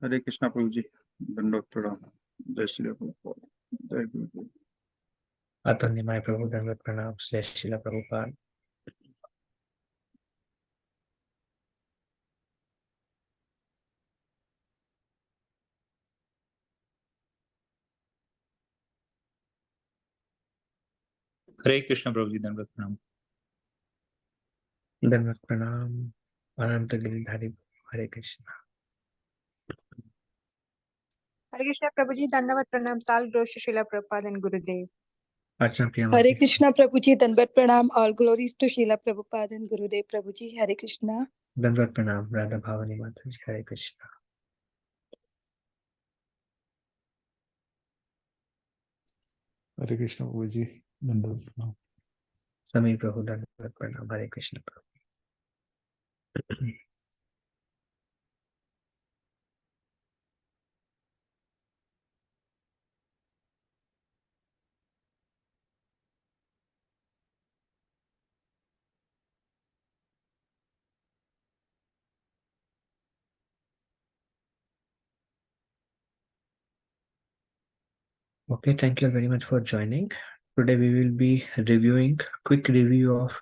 हरे कृष्णा प्रभु जी, दंडवत प्रणाम। जय श्री प्रभुपाद, जय गुरुदेव। आतन्यमय प्रभु दंडवत प्रणाम। जय श्रील प्रभुपाद। हरे कृष्ण प्रभु जी, दंडवत प्रणाम। दंडवत प्रणाम अनंत गिरिधारी। हरे कृष्णा। हरे कृष्णा प्रभु जी, दंडवत प्रणाम। साल ग्रोश Srila Prabhupada and Gurudev. Archana Priya Hare माता। Krishna Prabhuji, Dandavat Pranam. All glories to Srila Prabhupada and Gurudev Prabhuji. Hare Krishna. दंडवत प्रणाम राधा भावनी माता जी। हरे कृष्णा। हरे कृष्ण प्रभु जी, दंडवत प्रणाम। समीर प्रभु दंडवत प्रणाम। हरे कृष्ण प्रभु। Okay, thank you very much for joining. Today we will be reviewing quick review of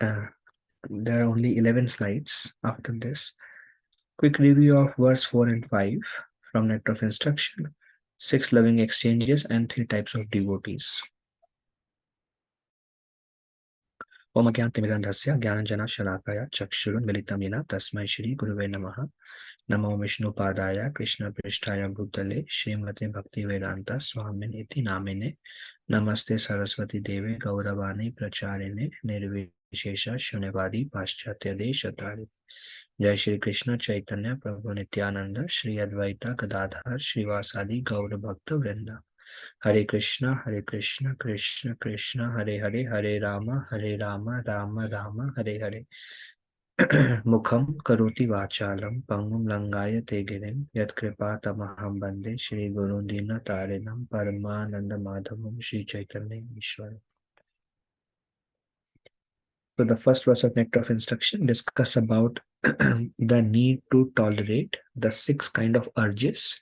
there are only 11 slides after this. Quick review of verse 4 and 5 from Nectar of Instruction, 6 loving exchanges and 3 types of devotees. Om Agyantimirandhasya Gyananjana Shalakaya Chakshurunmilitam Yena Tasmai Shri Guruve Namaha. Namo Vishnu Padaya Krishna Prishtaya Bhutale Srimate Bhakti Vedanta Swamin Iti Namine. Namaste Saraswati Deve Gauravani Pracharine Nirvishesha Shunyavadi Paschatya Deshatari. Jai Shri Krishna Chaitanya Prabhu Nityananda Shri Advaita Gadadhar Srivasadi Gaura Bhakta Vrinda. Hare Krishna Krishna Krishna Hare Hare Hare Rama Rama Rama Hare Hare. Mukham karoti vachalam pangum langayate girim yat kripa tamaham bande Shri Guru Dina Tarinam Paramananda Madhavam Shri Chaitanya Ishwara. So the first verse of Nectar of Instruction discuss about the need to tolerate the 6 kind of urges.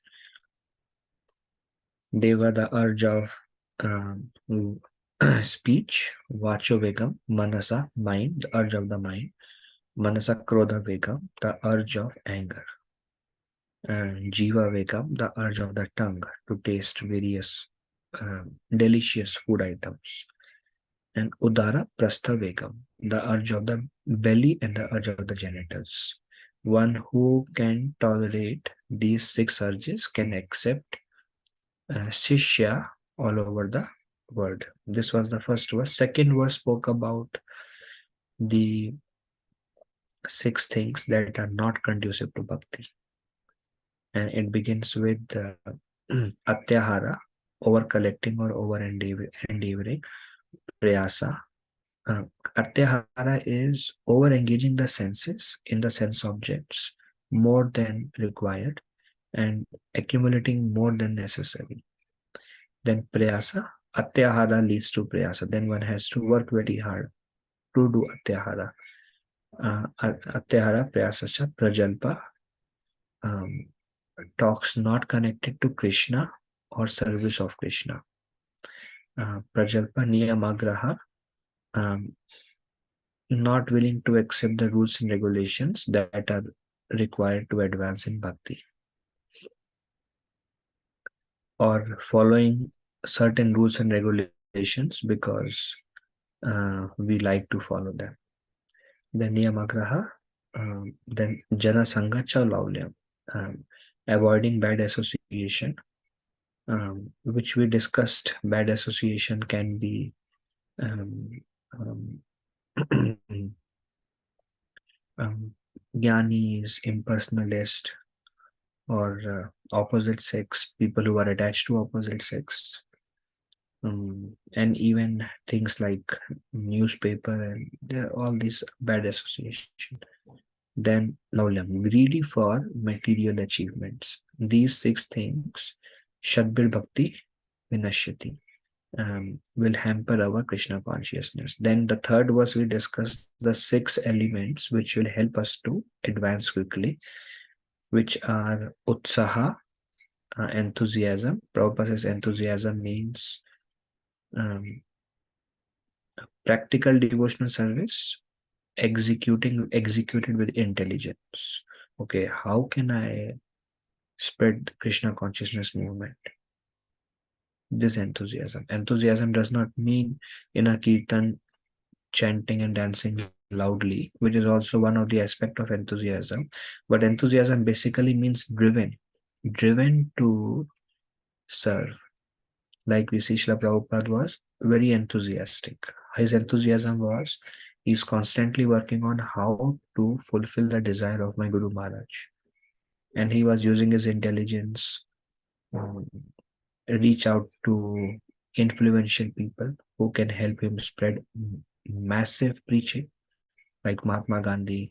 They were the urge of speech, vacho vegam, manasa, mind, the urge of the mind, manasa krodha vegam, the urge of anger, and jiva vegam, the urge of the tongue to taste various delicious food items, and udara prastha vegam, the urge of the belly and the urge of the genitals. One who can tolerate these 6 urges can accept shishya all over the world. This was the first verse. Second verse spoke about the 6 things that are not conducive to bhakti, and it begins with atyahara, over collecting or over endeavoring, prayasa. Atyahara is over engaging the senses in the sense objects more than required and accumulating more than necessary. Then prayasa, atyahara leads to prayasa. Then one has to work very hard to do atyahara. Atyahara prayasascha prajalpa, talks not connected to Krishna or service of Krishna. Prajalpa niyamagraha, not willing to accept the rules and regulations that are required to advance in bhakti, or following certain rules and regulations because we like to follow them. Then niyamagraha, then jana sangha cha laulyam, avoiding bad association, which we discussed. Bad association can be jnanis, impersonalist, or opposite sex, people who are attached to opposite sex, and even things like newspaper and all these bad association. Then laulyam, greedy for material achievements. These 6 things, shadbir bhakti vinashyati, will hamper our Krishna consciousness. Then the third verse we discussed the 6 elements which will help us to advance quickly, which are Utsaha, enthusiasm. Prabhupada says enthusiasm means practical devotional service, executed with intelligence. Okay, how can I spread the Krishna consciousness movement? This enthusiasm. Enthusiasm does not mean in a kirtan chanting and dancing loudly, which is also one of the aspect of enthusiasm. But enthusiasm basically means driven to serve. Like we see Srila Prabhupada was very enthusiastic. His enthusiasm was he's constantly working on how to fulfill the desire of my Guru Maharaj. And he was using his intelligence, reach out to influential people who can help him spread massive preaching, like Mahatma Gandhi,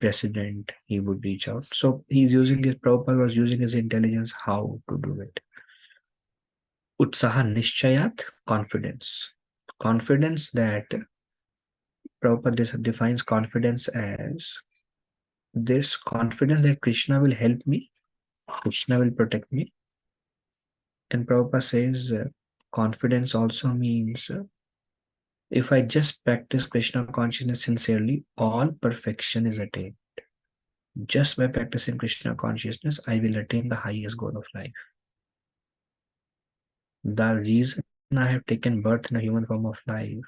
president, he would reach out. So Prabhupada was using his intelligence how to do it. Utsaha Nishchayat, confidence. Confidence that Prabhupada defines confidence as this confidence that Krishna will help me, Krishna will protect me. And Prabhupada says confidence also means if I just practice Krishna consciousness sincerely, all perfection is attained. Just by practicing Krishna consciousness, I will attain the highest goal of life. The reason I have taken birth in a human form of life,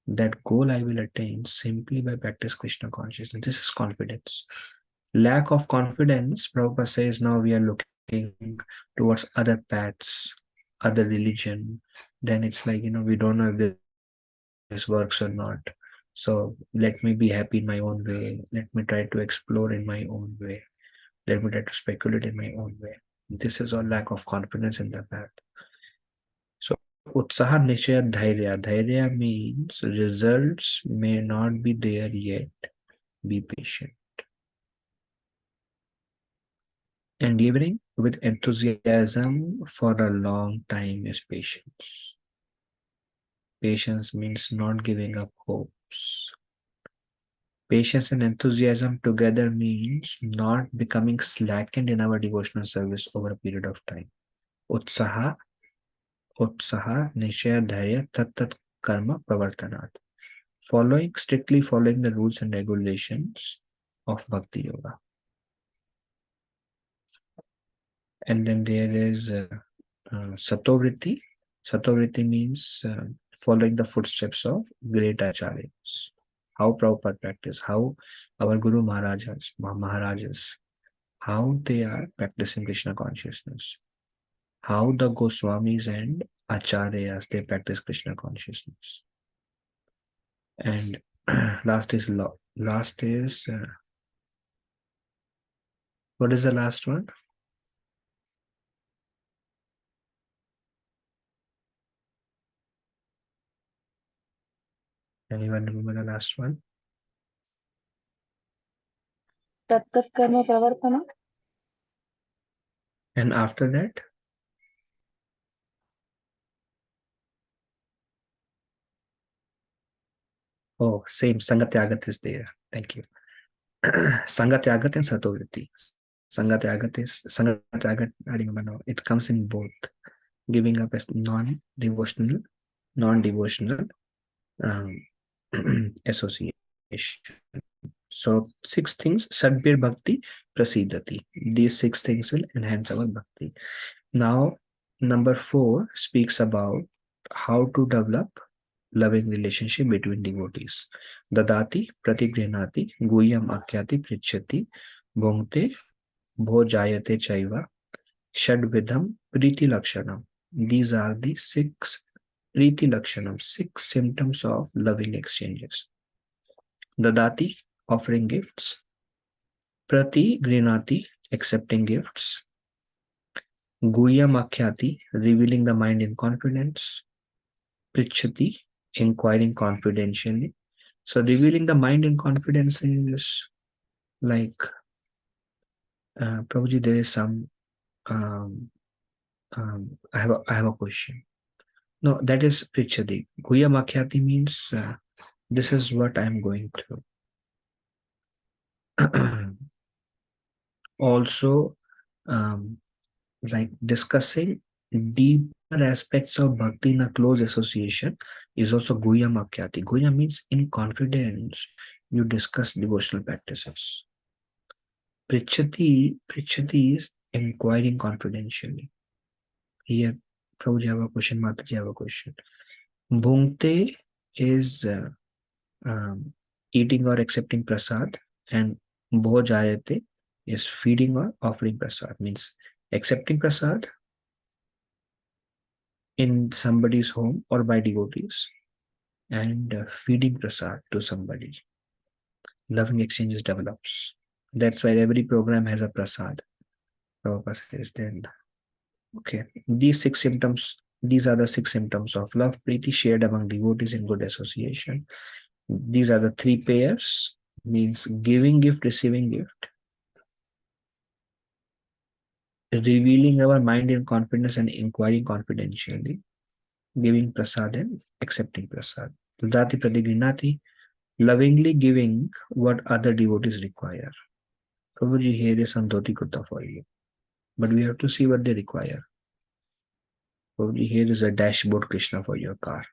that goal I will attain simply by practice Krishna consciousness. This is confidence. Lack of confidence, Prabhupada says, now we are looking towards other paths, other religion. Then it's like, we don't know if this works or not. So let me be happy in my own way. Let me try to explore in my own way. Let me try to speculate in my own way. This is all lack of confidence in the path. So Utsaha Nishaya Dhairya. Dhairya means results may not be there yet. Be patient. Endeavoring with enthusiasm for a long time is patience. Patience means not giving up hopes. Patience and enthusiasm together means not becoming slackened in our devotional service over a period of time. Utsaha, Nishaya, Dhairya, Tat Karma, Pravartanat. Strictly following the rules and regulations of Bhakti Yoga. And then there is Satovritti. Satovritti means following the footsteps of great acharyas. How Prabhupada practice, how our Guru Maharajas, how they are practicing Krishna consciousness, how the Goswamis and acharyas, they practice Krishna consciousness. And last is what is the last one? Anyone remember the last one? Tat karma pravartana. And after that? Oh, same. Sangatyagat is there. Thank you. Sangatyagat and Satovritti. Sangatyagat, I remember now. It comes in both. Giving up as non-devotional association. So 6 things, Sadbir Bhakti Prasidhati. These 6 things will enhance our bhakti. Now, number 4 speaks about how to develop loving relationship between devotees. Dadati pratigrihnati guyam akyati pritchati bhongte bhojayate chaiva shadvidham priti lakshanam. These are the 6 priti lakshanam, 6 symptoms of loving exchanges. Dadati, offering gifts. Pratigrihnati, accepting gifts. Guyam akhyati, revealing the mind in confidence. Prichati, inquiring confidentially. So revealing the mind in confidence is like, Prabhuji, there is some, I have a question. No, that is Prichati. Guya Makhyati means this is what I am going through. also like discussing deeper aspects of bhakti in a close association is also Guhya Makyati. Guhya means in confidence you discuss devotional practices. Prichati is inquiring confidentially. Here, Prabhuji have a question, Mataji have a question. Bhungte is eating or accepting prasad, and Bhojayate is feeding or offering prasad, means accepting prasad in somebody's home or by devotees, and feeding prasad to somebody. Loving exchanges develops. That's why every program has a prasad. Prabhupada says then, okay, these are the 6 symptoms of love, preeti shared among devotees in good association. These are the 3 pairs, means giving gift, receiving gift, revealing our mind in confidence and inquiring confidentially, giving prasad and accepting prasad. Dati pradigrinati, lovingly giving what other devotees require. Prabhuji, here is some dhoti kurta for you, but we have to see what they require. Prabhuji, here is a dashboard Krishna for your car.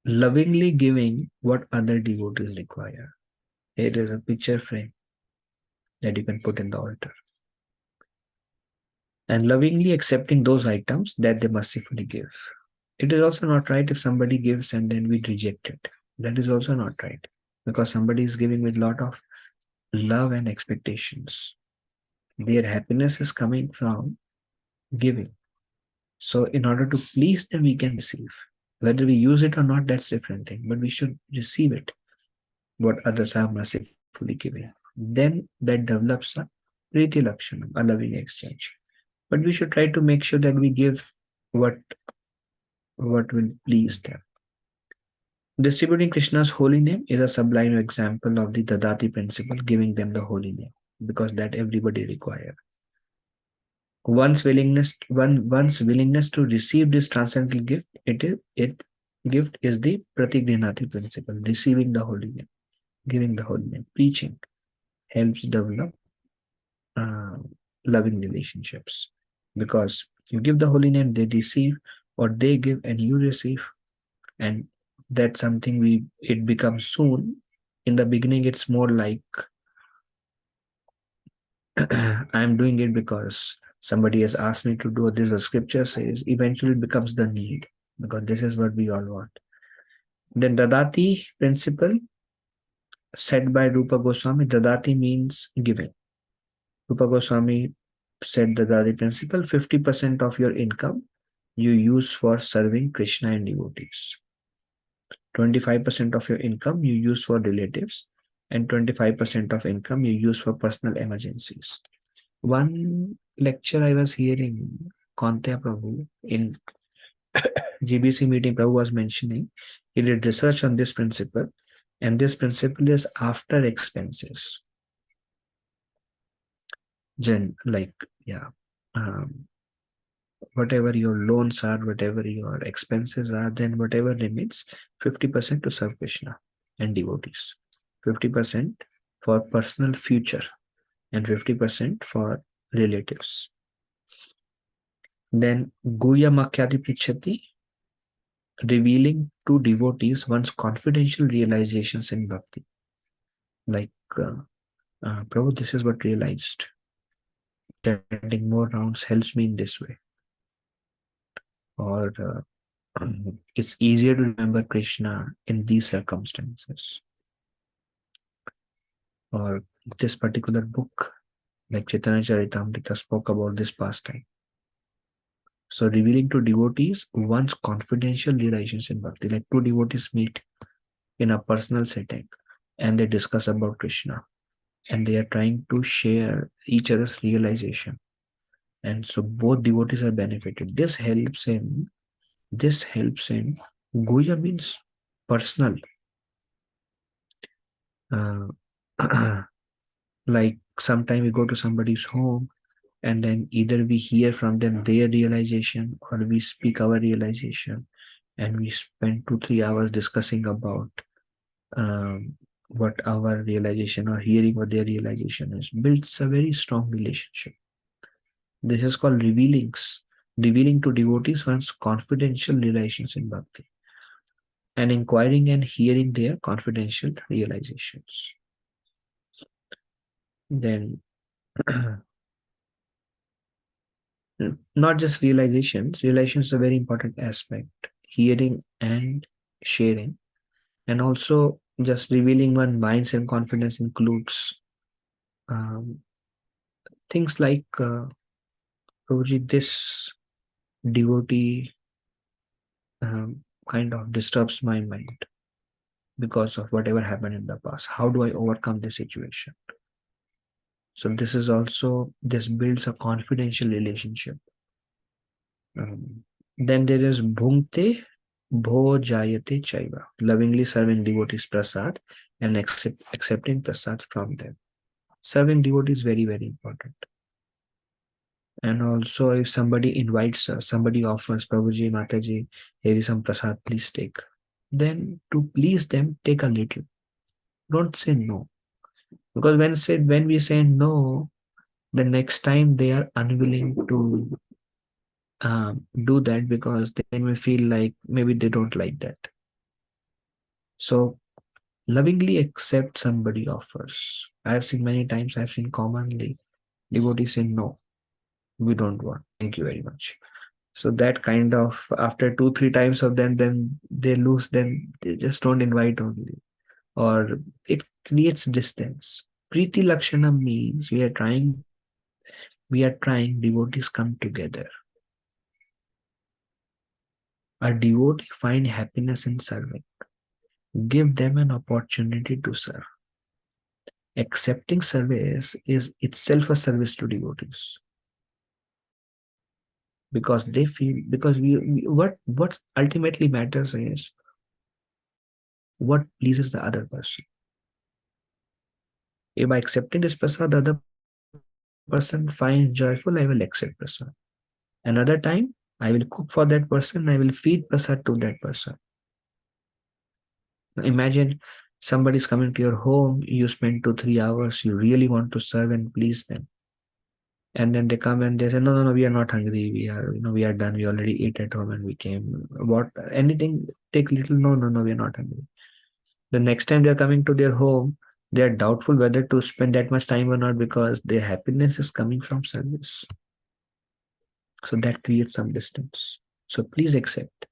Lovingly giving what other devotees require. Here is a picture frame that you can put in the altar. And lovingly accepting those items that they mercifully give. It is also not right if somebody gives and then we reject it. That is also not right, because somebody is giving with a lot of love and expectations. Their happiness is coming from giving. So in order to please them, we can receive. Whether we use it or not, that's a different thing, but we should receive it, what others are mercifully giving. Then that develops a Priti Lakshanam, a loving exchange. But we should try to make sure that we give what will please them. Distributing Krishna's holy name is a sublime example of the Dadati principle, giving them the holy name, because that everybody requires. One's willingness to receive this transcendental gift, gift is the Pratigrinati principle, receiving the holy name, giving the holy name. Preaching helps develop loving relationships, because you give the holy name, they receive, or they give and you receive, and that's something it becomes soon. In the beginning, it's more like I'm doing it because somebody has asked me to do this, the scripture says. Eventually it becomes the need, because this is what we all want. Then Dadati principle said by Rupa Goswami. Dadati means giving. Rupa Goswami said the Dadati principle, 50% of your income you use for serving Krishna and devotees. 25% of your income you use for relatives, and 25% of income you use for personal emergencies. One lecture I was hearing, Kantya Prabhu, in GBC meeting, Prabhu was mentioning, he did research on this principle, and this principle is after expenses. Whatever your loans are, whatever your expenses are, then whatever remains, 50% to serve Krishna and devotees, 50% for personal future, and 50% for relatives. Then Guhya Makyati Prichati, revealing to devotees one's confidential realizations in bhakti. Like, Prabhu, this is what realized. Chanting more rounds helps me in this way. Or it's easier to remember Krishna in these circumstances. Or this particular book, like Chaitanya Charitamrita, spoke about this pastime. So revealing to devotees one's confidential realizations in bhakti, like 2 devotees meet in a personal setting and they discuss about Krishna, and they are trying to share each other's realization, and so both devotees are benefited. This helps in Guhya means personal. Like sometime we go to somebody's home, and then either we hear from them their realization, or we speak our realization, and we spend 2-3 hours discussing about what our realization or hearing what their realization is, builds a very strong relationship. This is called revealings, revealing to devotees one's confidential relations in bhakti, and inquiring and hearing their confidential realizations. Then, not just realizations, realizations is a very important aspect, hearing and sharing, and also just revealing one minds and confidence includes things like, Prabhuji, this devotee kind of disturbs my mind because of whatever happened in the past. How do I overcome this situation? So this is also, this builds a confidential relationship. Then there is bhungte bhojayate chaiva, lovingly serving devotees prasad and accepting prasad from them. Serving devotees is very, very important. And also if somebody invites us, somebody offers, Prabhuji, Mataji, here is some prasad, please take. Then to please them, take a little. Don't say no. Because when we say no, the next time they are unwilling to do that because they may feel like maybe they don't like that. So lovingly accept somebody offers. I have seen many times, I've seen commonly devotees say no, we don't want. Thank you very much. So that kind of, after 2-3 times of them, then they lose, then they just don't invite only. Or it creates distance. Preeti Lakshana means we are trying devotees come together. A devotee find happiness in serving. Give them an opportunity to serve. Accepting service is itself a service to devotees. Because they feel, because what ultimately matters is what pleases the other person. If by accepting this prasad, the other person finds joyful, I will accept prasad. Another time, I will cook for that person, I will feed prasad to that person. Imagine somebody is coming to your home, you spend 2-3 hours, you really want to serve and please them. And then they come and they say, no, we are not hungry. We are done. We already ate at home and we came. What, anything, take little. No, we are not hungry. The next time they are coming to their home, they are doubtful whether to spend that much time or not because their happiness is coming from service. So that creates some distance. So please accept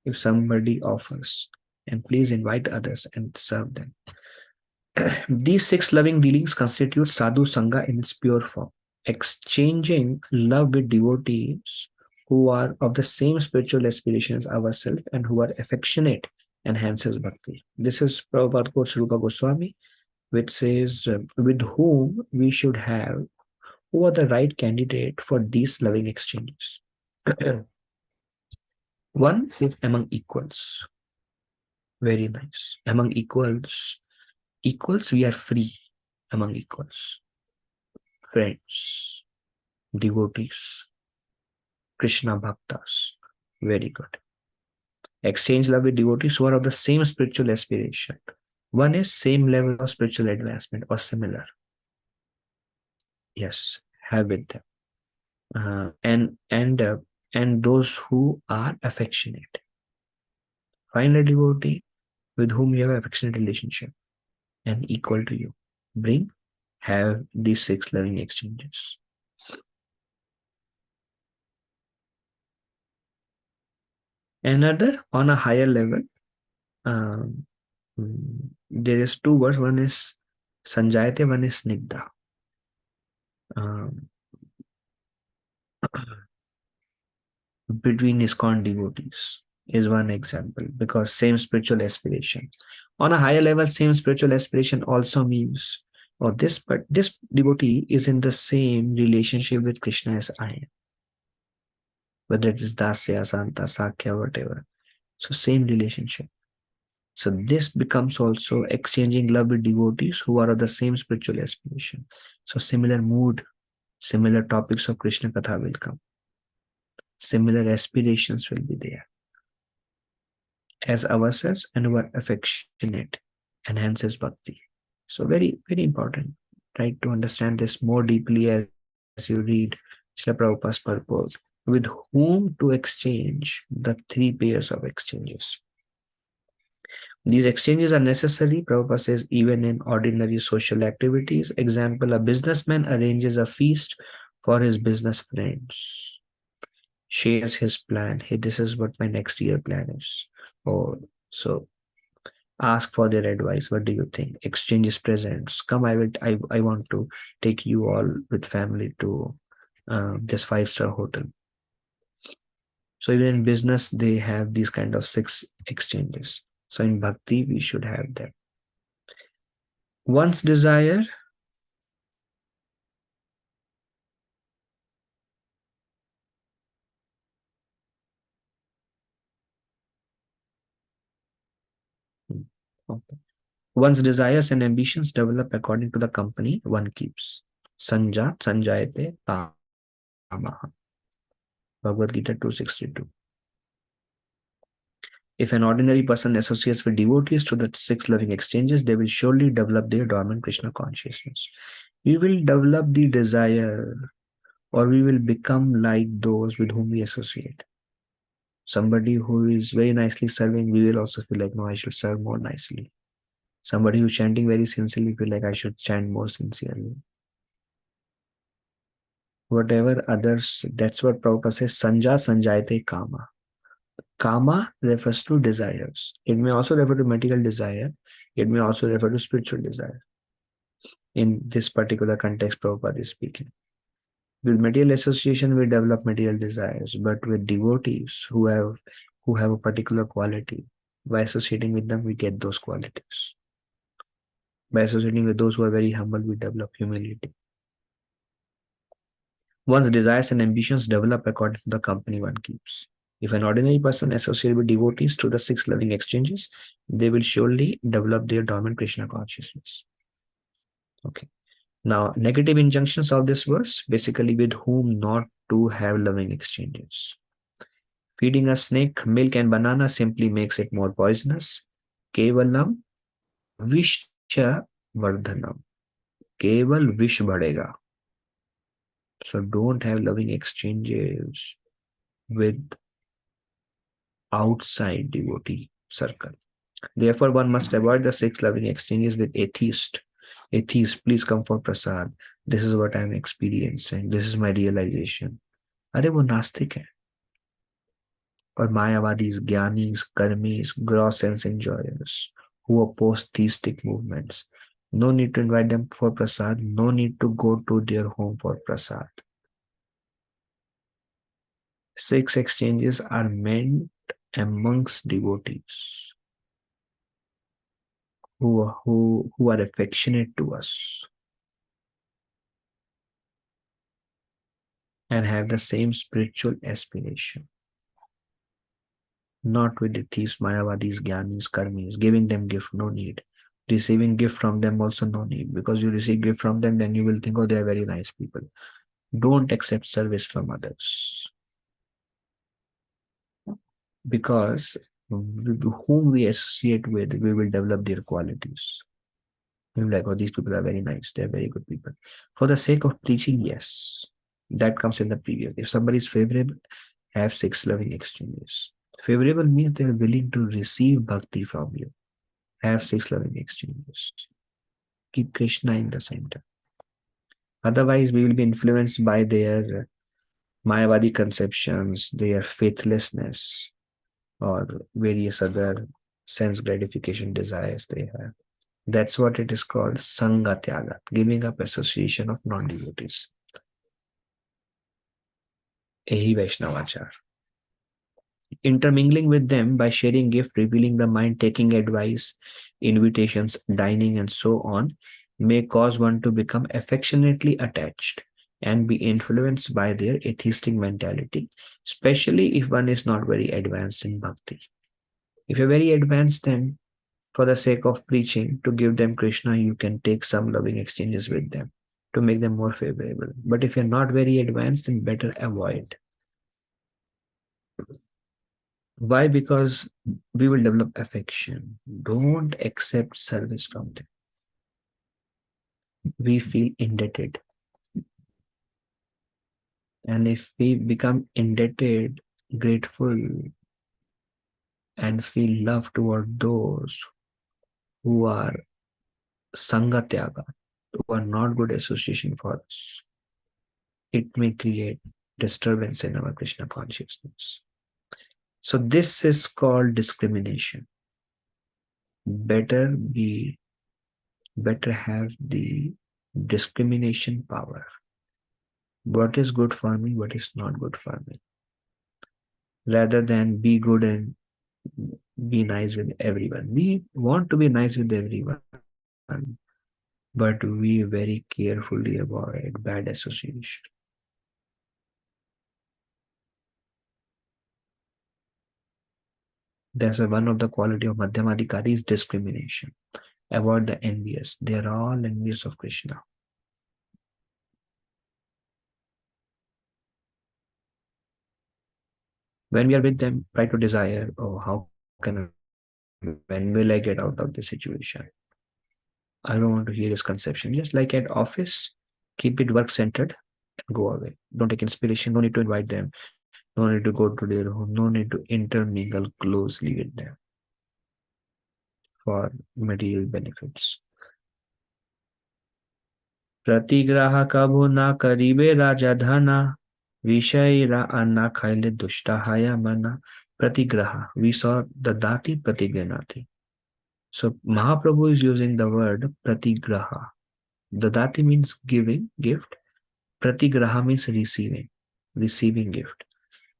if somebody offers, and please invite others and serve them. These 6 loving dealings constitute sadhu sangha in its pure form. Exchanging love with devotees who are of the same spiritual aspirations as ourselves and who are affectionate enhances bhakti. This is Prabhupada quotes Rupa Goswami, which says, with whom we should have, who are the right candidate for these loving exchanges. One is among equals. Very nice. Among equals, we are free among equals. Friends, devotees, Krishna bhaktas. Very good. Exchange love with devotees who are of the same spiritual aspiration. One is same level of spiritual advancement or similar. Yes, have with them. And those who are affectionate. Find a devotee with whom you have an affectionate relationship and equal to you. Have these 6 loving exchanges. Another, on a higher level, there is 2 words. One is Sanjayate, one is Snigdha. Between ISKCON devotees is one example, because same spiritual aspiration. On a higher level, same spiritual aspiration also means, this devotee is in the same relationship with Krishna as I am. Whether it is Dasya, Santa, Sakya, whatever. So same relationship. So this becomes also exchanging love with devotees who are of the same spiritual aspiration. So similar mood, similar topics of Krishna Katha will come. Similar aspirations will be there. as ourselves and who are affectionate enhances bhakti. So very, very important. Try to understand this more deeply as you read Srila Prabhupada's purport. With whom to exchange the three pairs of exchanges. These exchanges are necessary, Prabhupada says, even in ordinary social activities. Example, a businessman arranges a feast for his business friends, shares his plan. Hey, this is what my next year plan is. Or so ask for their advice. What do you think? Exchanges presents. Come, I want to take you all with family to this 5-star hotel. So even in business, they have these kind of 6 exchanges. So in bhakti, we should have them. One's desire okay. One's desires and ambitions develop according to the company one keeps. Sanjat sanjayate tamaha. Bhagavad Gita 262. If an ordinary person associates with devotees to the 6 loving exchanges, they will surely develop their dormant Krishna consciousness. We will develop the desire, or we will become like those with whom we associate. Somebody who is very nicely serving, we will also feel like, no, I should serve more nicely. Somebody who's chanting very sincerely, feel like I should chant more sincerely. Whatever others, that's what Prabhupada says, Sanja Sanjayate Kama. Kama refers to desires. It may also refer to material desire. It may also refer to spiritual desire. In this particular context, Prabhupada is speaking. With material association, we develop material desires, but with devotees who have a particular quality, by associating with them, we get those qualities. By associating with those who are very humble, we develop humility. One's desires and ambitions develop according to the company one keeps. If an ordinary person associates with devotees through the 6 loving exchanges, they will surely develop their dormant Krishna consciousness. Okay. Now, negative injunctions of this verse, basically with whom not to have loving exchanges. Feeding a snake milk and banana simply makes it more poisonous. Kevalam visha vardhanam. Keval vish badega. So don't have loving exchanges with outside devotee circle. Therefore, one must avoid the 6 loving exchanges with atheist. Atheist, please come for prasad. This is what I am experiencing. This is my realization. अरे वो नास्तिक है और Mayavadis Giani's कर्मीज gross sense enjoyers who oppose theistic movements. No need to invite them for prasad. No need to go to their home for prasad. 6 exchanges are meant amongst devotees who are affectionate to us and have the same spiritual aspiration. Not with the thieves, mayavadis, jnanis, karmis, giving them gift, no need. Receiving gift from them also no need, because you receive gift from them, then you will think, oh, they are very nice people. Don't accept service from others. Because with whom we associate with, we will develop their qualities. You're like, oh, these people are very nice. They're very good people. For the sake of preaching, yes. That comes in the previous. If somebody is favorable, have 6 loving exchanges. Favorable means they're willing to receive bhakti from you. Have 6 loving exchanges. Keep Krishna in the center. Otherwise, we will be influenced by their Mayavadi conceptions, their faithlessness, or various other sense gratification desires they have. That's what it is called Sangha Tyaga, giving up association of non-devotees. Ehi Vaishnavachar. Intermingling with them by sharing gift, revealing the mind, taking advice, invitations, dining, and so on, may cause one to become affectionately attached and be influenced by their atheistic mentality, especially if one is not very advanced in bhakti. If you're very advanced, then for the sake of preaching, to give them Krishna, you can take some loving exchanges with them to make them more favorable. But if you're not very advanced, then better avoid. Why? Because we will develop affection. Don't accept service from them. We feel indebted. And if we become indebted, grateful, and feel love toward those who are sangatyaga, who are not good association for us, it may create disturbance in our Krishna consciousness. So this is called discrimination. Better have the discrimination power. What is good for me, what is not good for me, rather than be good and be nice with everyone. We want to be nice with everyone, but we very carefully avoid bad association. That's one of the quality of Madhyamadikari is discrimination. Avoid the envious. They are all envious of Krishna. When we are with them, try to desire, oh, how can when will I get out of this situation? I don't want to hear this conception. Just like at office, keep it work-centered and go away. Don't take inspiration. No need to invite them. No need to go to their home. No need to intermingle closely with them for material benefits. प्रतिग्रह कभु ना करीबे राजा धना विषय अन्ना खाइले दुष्टाहाया मना. Pratigraha. We saw the Dati Pratiganati. So Mahaprabhu is using the word Pratigraha. The Dati means giving, gift. Pratigraha means receiving gift.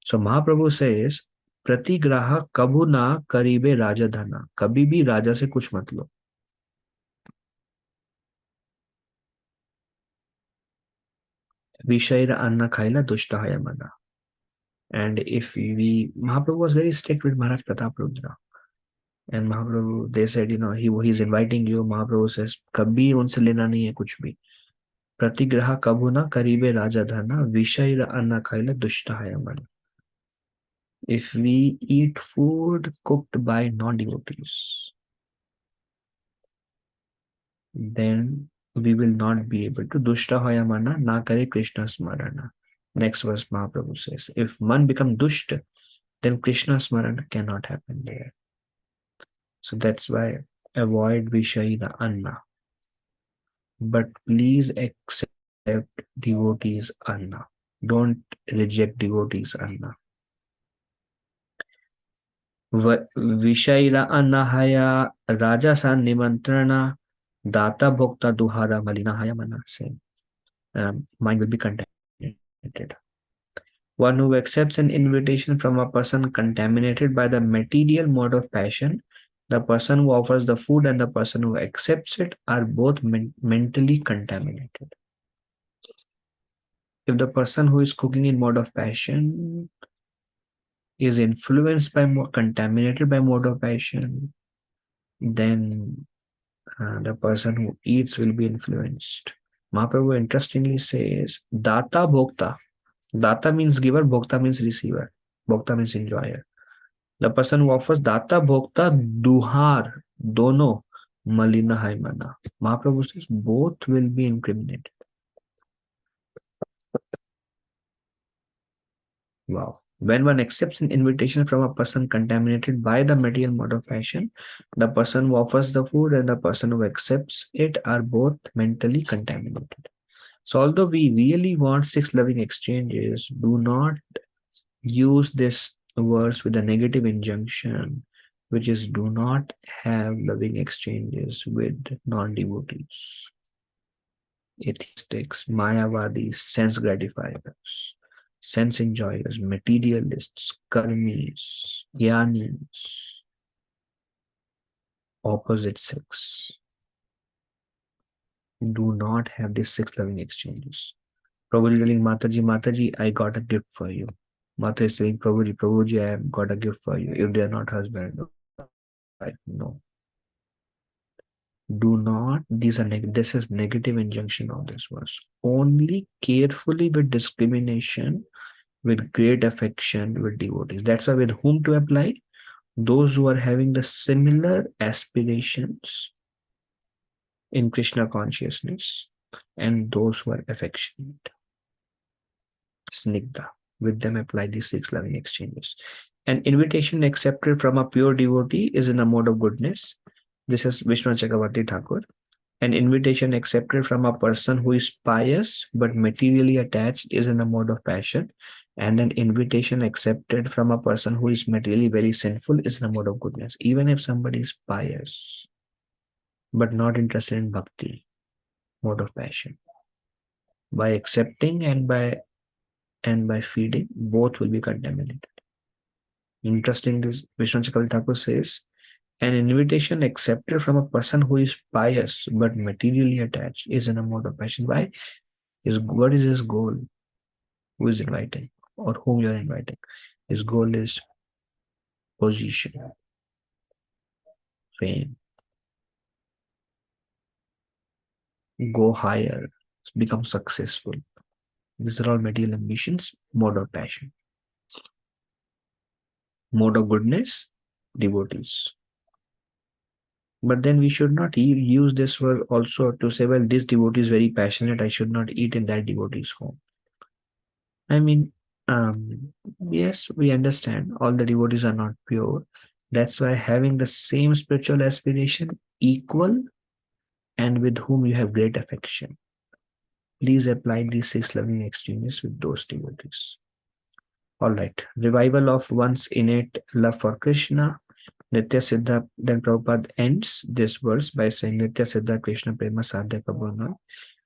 So Mahaprabhu says, Pratigraha kabhu na karibe raja dhana. Kabhi bhi raja se kuch mat lo. Vishaira anna khaila dushtahaya mana. And if Mahaprabhu was very strict with Maharaj Prataprudra. And Mahaprabhu, they said, he's inviting you. Mahaprabhu says, kabhi unse lena nahi hai kuch bhi. Pratigraha kabhu na karibe raja dhana. Vishaira anna khaila dushtahaya mana. If we eat food cooked by non-devotees, then we will not be able to dushta hoya mana na kare Krishna smarana. Next verse Mahaprabhu says, if man become dushta, then Krishna smarana cannot happen there. So that's why avoid Vishayina Anna. But please accept devotees Anna. Don't reject devotees Anna. Vishayira Anna haya Rajasa Nimantrana Data Bhokta Duhara Malina haya mana. Same. Mind will be contaminated. One who accepts an invitation from a person contaminated by the material mode of passion, the person who offers the food and the person who accepts it are both mentally contaminated. If the person who is cooking in mode of passion is influenced by contaminated by mode of passion, then the person who eats will be influenced. Mahaprabhu interestingly says, Data Bhokta. Data means giver, Bhokta means receiver. Bhokta means enjoyer. The person who offers Data Bhokta Duhar, Dono, Malina hai mana. Mahaprabhu says both will be incriminated. Wow. When one accepts an invitation from a person contaminated by the material mode of passion, the person who offers the food and the person who accepts it are both mentally contaminated. So although we really want 6 loving exchanges, do not use this verse with a negative injunction, which is do not have loving exchanges with non-devotees, atheistics, mayavadis, sense gratifiers, sense enjoyers, materialists, karmis, jnanis, opposite sex. Do not have these 6 loving exchanges. Prabhuji telling Mataji, I got a gift for you. Mata is saying, Prabhuji, I have got a gift for you. If they are not husband or wife, no. Do not, this is negative injunction of this verse. Only carefully with discrimination with great affection with devotees. That's why with whom to apply? Those who are having the similar aspirations in Krishna consciousness and those who are affectionate. Snigdha. With them apply these 6 loving exchanges. An invitation accepted from a pure devotee is in a mode of goodness. This is Vishnu Chakravarti Thakur. An invitation accepted from a person who is pious but materially attached is in a mode of passion. And an invitation accepted from a person who is materially very sinful is in a mode of goodness. Even if somebody is pious but not interested in bhakti, mode of passion. By accepting and by feeding, both will be contaminated. Interesting, this Vishnu Chakravarti Thakur says, an invitation accepted from a person who is pious but materially attached is in a mode of passion. Why? What is his goal? Who is inviting or whom you are inviting? His goal is position, fame, go higher, become successful. These are all material ambitions, mode of passion. Mode of goodness, devotees. But then we should not use this word also to say, well, this devotee is very passionate, I should not eat in that devotee's home. I mean, yes, we understand all the devotees are not pure. That's why having the same spiritual aspiration, equal, and with whom you have great affection. Please apply these 6 loving exchanges with those devotees. All right. Revival of one's innate love for Krishna. Nitya Siddha, then Prabhupada ends this verse by saying Nitya Siddha Krishna Prema Sadhya Kabhuna,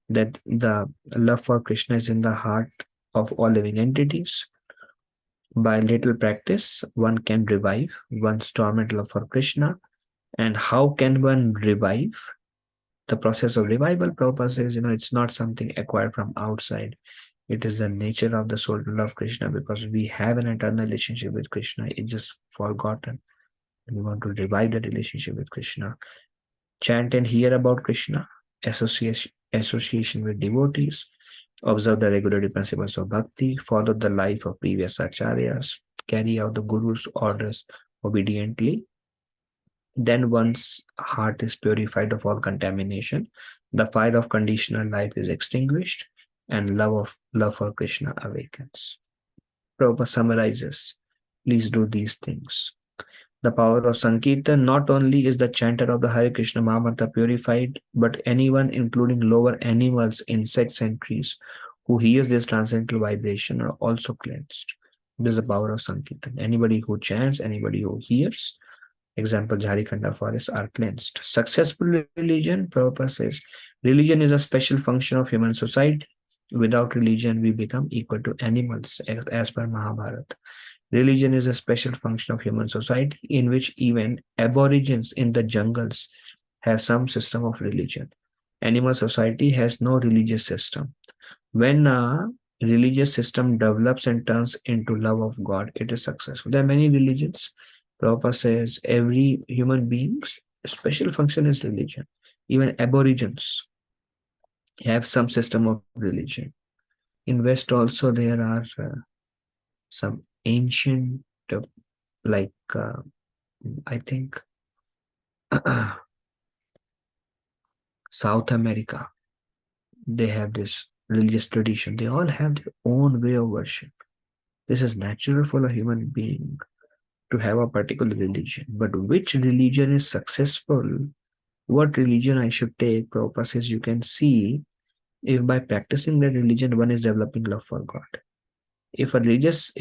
that the love for Krishna is in the heart of all living entities. By little practice, one can revive one's dormant love for Krishna. And how can one revive? The process of revival, Prabhupada says, it's not something acquired from outside. It is the nature of the soul to love Krishna because we have an eternal relationship with Krishna. It's just forgotten. We want to revive the relationship with Krishna. Chant and hear about Krishna, association with devotees, observe the regulatory principles of bhakti, follow the life of previous acharyas, carry out the Guru's orders obediently. Then one's heart is purified of all contamination, the fire of conditional life is extinguished, and love for Krishna awakens. Prabhupada summarizes, please do these things. The power of Sankirtan, not only is the chanter of the Hare Krishna Mahamantra purified, but anyone, including lower animals, insects, and trees, who hears this transcendental vibration are also cleansed. This is the power of Sankirtan. Anybody who chants, anybody who hears, example, Jharikanda forests, are cleansed. Successful religion, Prabhupada says, religion is a special function of human society. Without religion, we become equal to animals, as per Mahabharata. Religion is a special function of human society in which even aborigines in the jungles have some system of religion. Animal society has no religious system. When a religious system develops and turns into love of God, it is successful. There are many religions. Prabhupada says every human being's special function is religion. Even aborigines have some system of religion. In West also there are some ancient, I think South America, they have this religious tradition. They all have their own way of worship. This is natural for a human being to have a particular religion. But which religion is successful? What religion I should take? Prabhupada says you can see if by practicing that religion one is developing love for God. If a religious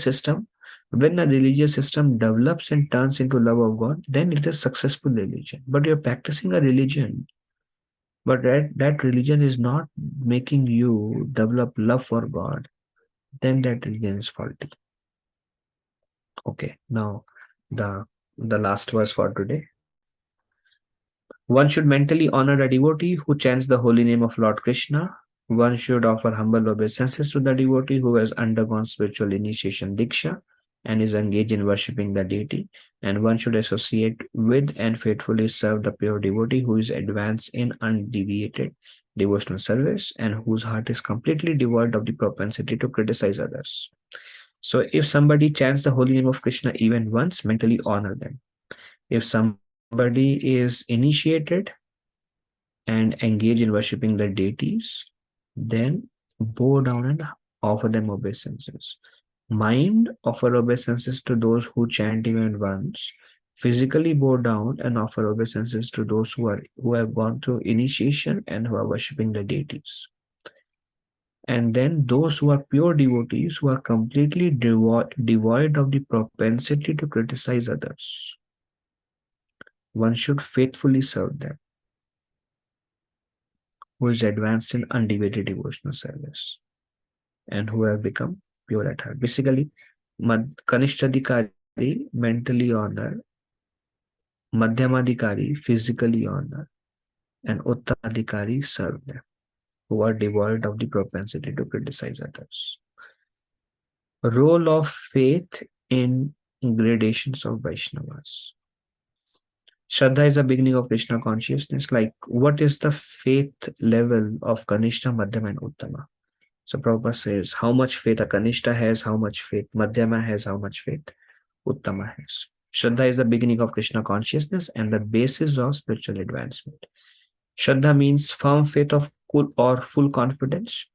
system, when a religious system develops and turns into love of God, then it is successful religion. But you're practicing a religion, but that religion is not making you develop love for God, then that religion is faulty. Okay, now the last verse for today. One should mentally honor a devotee who chants the holy name of Lord Krishna. One should offer humble obeisances to the devotee who has undergone spiritual initiation Diksha and is engaged in worshipping the deity. And one should associate with and faithfully serve the pure devotee who is advanced in undeviated devotional service and whose heart is completely devoid of the propensity to criticize others. So if somebody chants the holy name of Krishna even once, mentally honor them. If somebody is initiated and engage in worshipping the deities, then bow down and offer them obeisances. Mind, offer obeisances to those who chant even once. Physically bow down and offer obeisances to those who have gone through initiation and who are worshipping the deities. And then those who are pure devotees, who are completely devoid of the propensity to criticize others. One should faithfully serve them, who is advanced in undivided devotional service and who have become pure at heart. Basically, Kanishtadikari mentally honor, Madhyamadikari physically honor, and Uttamadikari serve them, who are devoid of the propensity to criticize others. Role of faith in gradations of Vaishnavas. Shraddha is the beginning of Krishna consciousness. Like, what is the faith level of Kanishta, Madhyama, and Uttama? So Prabhupada says, how much faith a Kanishta has, how much faith Madhyama has, how much faith Uttama has. Shraddha is the beginning of Krishna consciousness and the basis of spiritual advancement. Shraddha means firm faith of cool or full confidence.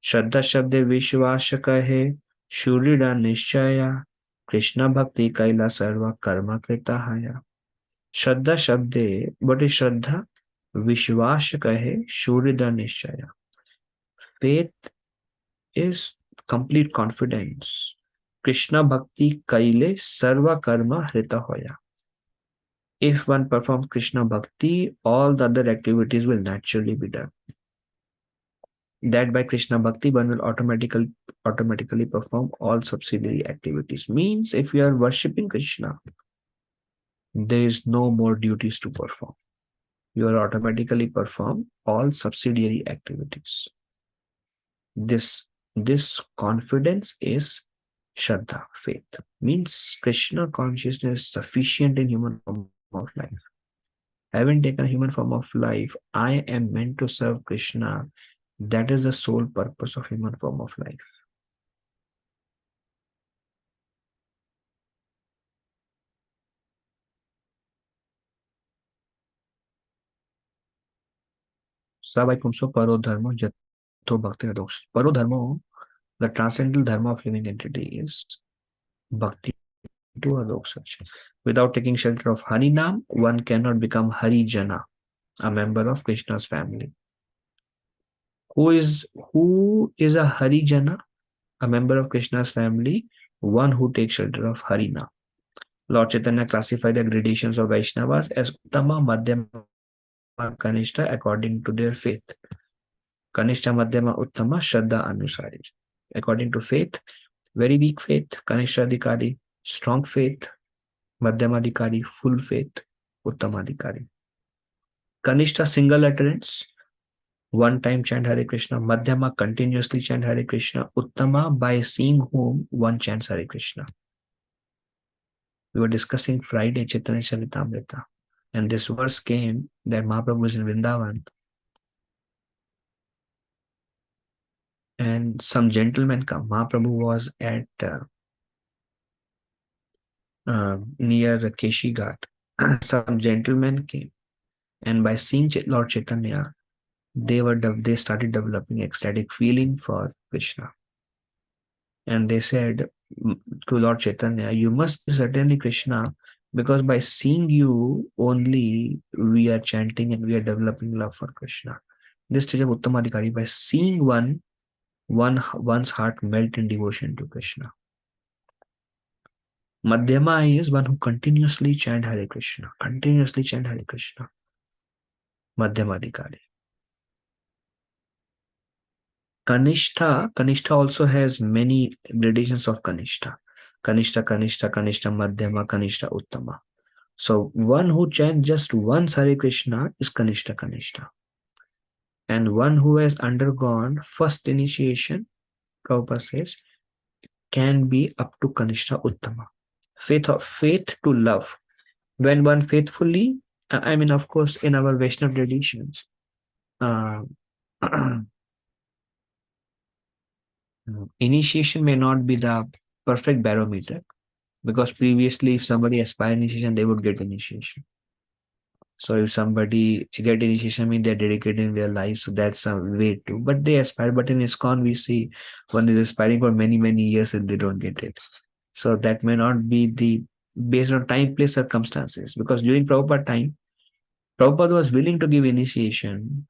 Shraddha Shabde Vishwasha Kahe, Shurida Nishchaya, Krishna Bhakti Kaila Sarva Karma Kritahaya. Shraddha Shabde, what is Shraddha? Vishwasha Kahe, Shurida Nishchaya. Faith is complete confidence. Krishna Bhakti Kaile Sarva Karma Hrita Hoya. If one performs Krishna Bhakti, all the other activities will naturally be done. That by Krishna Bhakti, one will automatically perform all subsidiary activities. Means if you are worshipping Krishna, there is no more duties to perform. You will automatically perform all subsidiary activities. This confidence is Shraddha, faith. Means Krishna consciousness is sufficient in human form of life. Having taken human form of life, I am meant to serve Krishna. That is the sole purpose of human form of life. Sabai Kumso Parodharma Yatho Bhakti Adoksha. Parodharma, the transcendental dharma of living entity, is Bhakti to Adoksha. Without taking shelter of Harinam, one cannot become Harijana, a member of Krishna's family. Who is a Harijana? A member of Krishna's family, one who takes shelter of Harina. Lord Chaitanya classified the gradations of Vaishnavas as Uttama, Madhyama, Kanishta according to their faith. Kanishta, Madhyama, Uttama, Shraddha, Anusari. According to faith, very weak faith, Kanishtadikari, strong faith, Madhyamadikari, full faith, Uttamadikari. Kanishta, single utterance, one time chant Hare Krishna. Madhyama, continuously chant Hare Krishna. Uttama, by seeing whom one chants Hare Krishna. We were discussing Friday Chaitanya Charitamrita, and this verse came that Mahaprabhu was in Vrindavan, and some gentlemen come. Mahaprabhu was at near Keshi Ghat. Some gentlemen came, and by seeing Lord Chaitanya, they started developing ecstatic feeling for Krishna. And they said to Lord Chaitanya, you must be certainly Krishna, because by seeing you only we are chanting and we are developing love for Krishna. This stage of Uttamadikari, by seeing one's heart melt in devotion to Krishna. Madhyama is one who continuously chant Hare Krishna. Madhyamadikari. Kanishta also has many gradations of Kanishta. Kanishta, Madhyama, Kanishta, Uttama. So one who chants just once Hare Krishna is Kanishta. And one who has undergone first initiation, Prabhupada says, can be up to Kanishta, Uttama. Faith to love. When one faithfully, of course, in our Vaishnava traditions, initiation may not be the perfect barometer, because previously if somebody aspired initiation, they would get initiation. So if somebody get initiation, mean they're dedicating their life, so that's a way to. But they aspire. But in ISKCON, we see one is aspiring for many years and they don't get it. So that may not be the based on time, place, circumstances. Because during Prabhupada time, Prabhupada was willing to give initiation,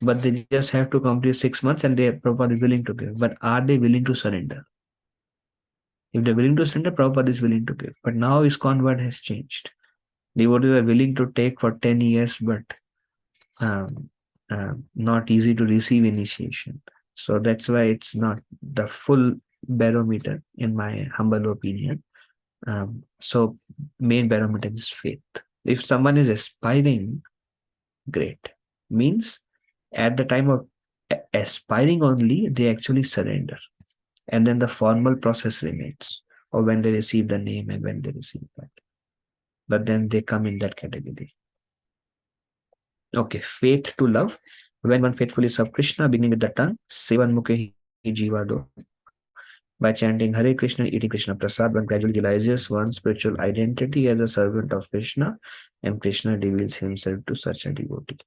but they just have to complete 6 months, and Prabhupada is willing to give. But are they willing to surrender? If they're willing to surrender, Prabhupada is willing to give. But now ISKCON word has changed. Devotees are willing to take for 10 years, but um, not easy to receive initiation. So that's why it's not the full barometer, in my humble opinion. So main barometer is faith. If someone is aspiring, great. Means at the time of aspiring only, they actually surrender. And then the formal process remains, or when they receive the name and when they receive that. But then they come in that category. Okay, faith to love. When one faithfully serves Krishna, beginning with the tongue, Sevan Mukhe Jiva Do. By chanting Hare Krishna, eating Krishna Prasad, one gradually realizes one's spiritual identity as a servant of Krishna, and Krishna reveals himself to such a devotee.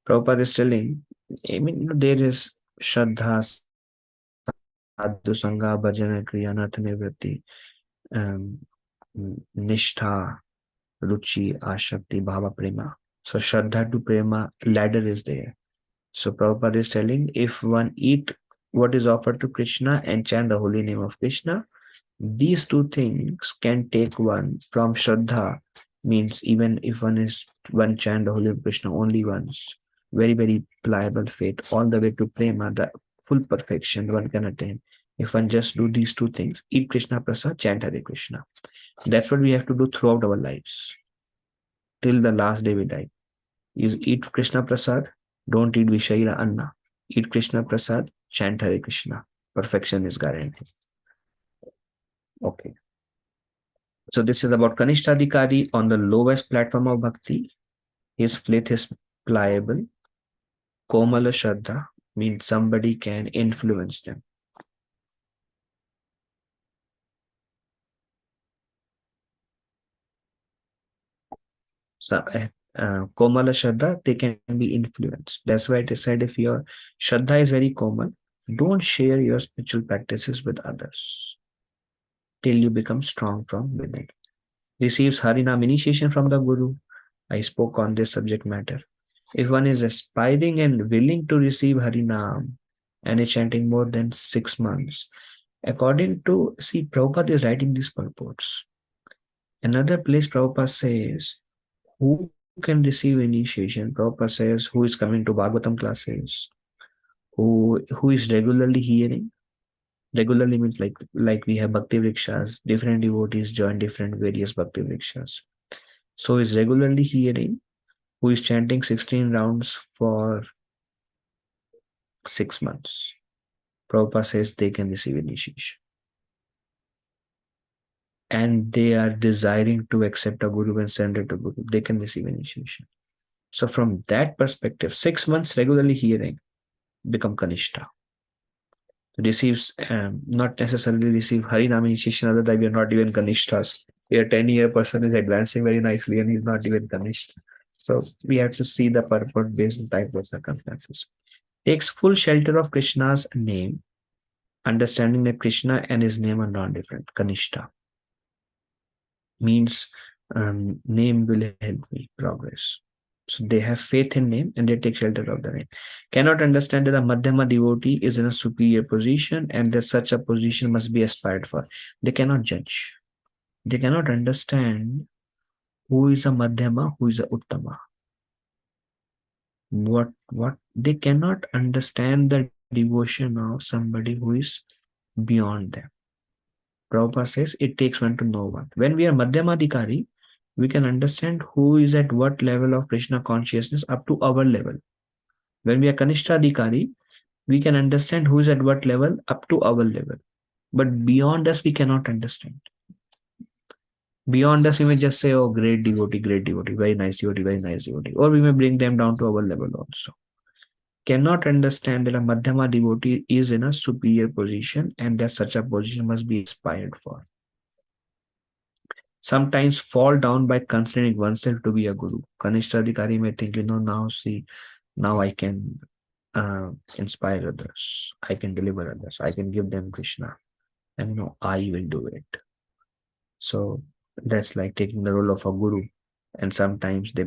Prabhupada is telling, I mean, there is Shraddha, Sadhu Sangha, Bhajana, Kriya, Nath Nivritti, Nishtha, Ruchi, Ashakti, Bhava, Prema. So Shraddha to Prema ladder is there. So Prabhupada is telling, if one eat what is offered to Krishna and chant the holy name of Krishna, these two things can take one from Shraddha, means even if one chant the holy name of Krishna only once, very pliable faith, all the way to Prema, the full perfection one can attain. If one just do these two things, eat Krishna Prasad, chant Hare Krishna. That's what we have to do throughout our lives, till the last day we die. Is eat Krishna Prasad, don't eat Vishaira Anna. Eat Krishna Prasad, chant Hare Krishna. Perfection is guaranteed. Okay. So this is about Kanishtadikari on the lowest platform of bhakti. His faith is pliable. Komala Shraddha means somebody can influence them. So, Komala Shraddha, they can be influenced. That's why I said, if your Shraddha is very Komal, don't share your spiritual practices with others till you become strong from within. Receives Harinam initiation from the Guru. I spoke on this subject matter. If one is aspiring and willing to receive Harinam and is chanting more than 6 months, according to, see, Prabhupada is writing these purports. Another place Prabhupada says, who can receive initiation? Prabhupada says, who is coming to Bhagavatam classes, who is regularly hearing. Regularly means like we have Bhakti Vrikshas, different devotees join different various Bhakti Vrikshas. So is regularly hearing, who is chanting 16 rounds for 6 months. Prabhupada says they can receive initiation. And they are desiring to accept a Guru and surrender to Guru, they can receive initiation. So from that perspective, 6 months regularly hearing, become Kanishta. Receives, not necessarily receive Harinam initiation, otherwise we are not even Kanishtas. A 10-year person is advancing very nicely and he's not even Kanishta. So we have to see the purport based on type of circumstances. Takes full shelter of Krishna's name, understanding that Krishna and his name are not different. Kanishta means name will help me progress. So they have faith in name and they take shelter of the name. Cannot understand that a Madhyama devotee is in a superior position and that such a position must be aspired for. They cannot judge. They cannot understand who is a Madhyama, who is a Uttama. What they cannot understand the devotion of somebody who is beyond them. Prabhupada says it takes one to know one. When we are Madhyamadikari, we can understand who is at what level of Krishna consciousness up to our level. When we are Kanishtadikari, we can understand who is at what level up to our level. But beyond us, we cannot understand. Beyond us, we may just say, oh, great devotee, very nice devotee. Or we may bring them down to our level also. cannot understand that a Madhyama devotee is in a superior position and that such a position must be aspired for. Sometimes fall down by considering oneself to be a guru. Kanishta Adhikari may think, now I can inspire others, I can deliver others, I can give them Krishna, and I will do it. So that's like taking the role of a guru, and sometimes they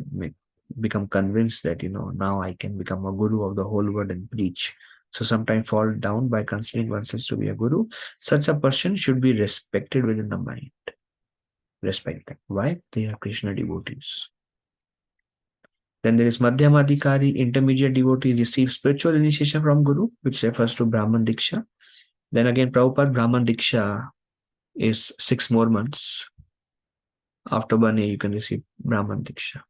become convinced that now I can become a guru of the whole world and preach. So sometimes fall down by considering oneself to be a guru. Such a person should be respected within the mind. Respect them. Why? They are Krishna devotees. Then there is Madhyamadhikari, intermediate devotee, receives spiritual initiation from Guru, which refers to Brahman Diksha. Then again, Prabhupada, Brahman Diksha is 6 more months. After 1 year, you can receive Brahman Diksha.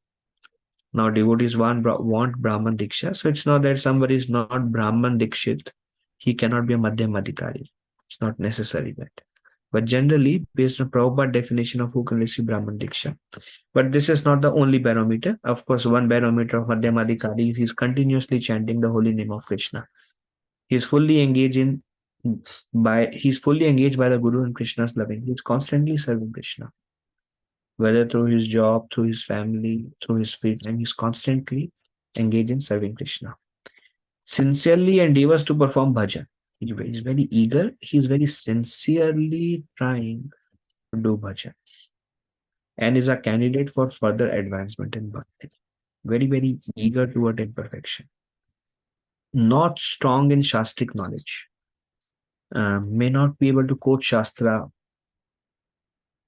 Now, devotees want Brahman Diksha. So it's not that somebody is not Brahman Dikshit, he cannot be a Madhyamadhikari. It's not necessary that. But generally, based on Prabhupada definition of who can receive Brahman Diksha. But this is not the only barometer. Of course, one barometer of Madhyamadhikari is he's continuously chanting the holy name of Krishna. He's fully engaged by the Guru and Krishna's loving. He's constantly serving Krishna. Whether through his job, through his family, through his free time, he's constantly engaged in serving Krishna. Sincerely endeavors to perform bhajan. He's very eager. He's very sincerely trying to do bhajan, and is a candidate for further advancement in bhakti. Very, very eager toward perfection. Not strong in Shastric knowledge. May not be able to quote Shastra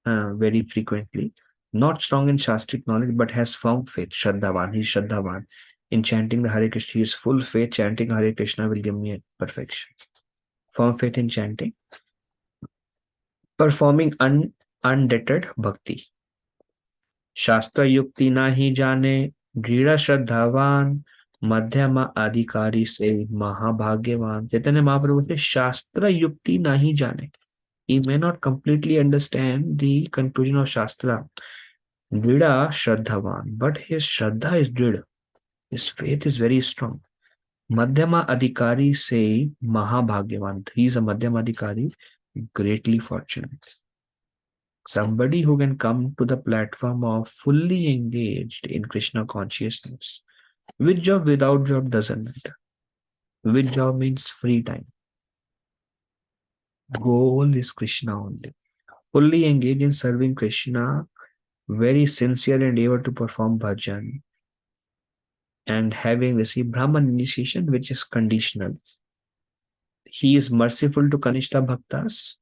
very frequently. Not strong in Shastric knowledge, but has firm faith. Shraddhavan. He's Shraddhavan. In chanting the Hare Krishna, he has full faith. Chanting Hare Krishna will give me a perfection. Firm faith in chanting. Performing undeterred bhakti. Shastra yukti nahi jane, dृढ़ श्रद्धावान, मध्यमा अधिकारी से महाभाग्यवान. Chaitanya Mahaprabhu says, Shastra yukti nahi jane. He may not completely understand the conclusion of Shastra. Dृढ़ श्रद्धावान, but his Shraddha is dृढ़. His faith is very strong. Madhyama Adhikari say Mahabhagyavan. He is a Madhyama Adhikari, greatly fortunate. Somebody who can come to the platform of fully engaged in Krishna consciousness. With job, without job, doesn't matter. With job means free time. Goal is Krishna only. Fully engaged in serving Krishna, very sincere endeavor to perform bhajan, and having received Brahman initiation, which is conditional. He is merciful to Kanishta Bhaktas,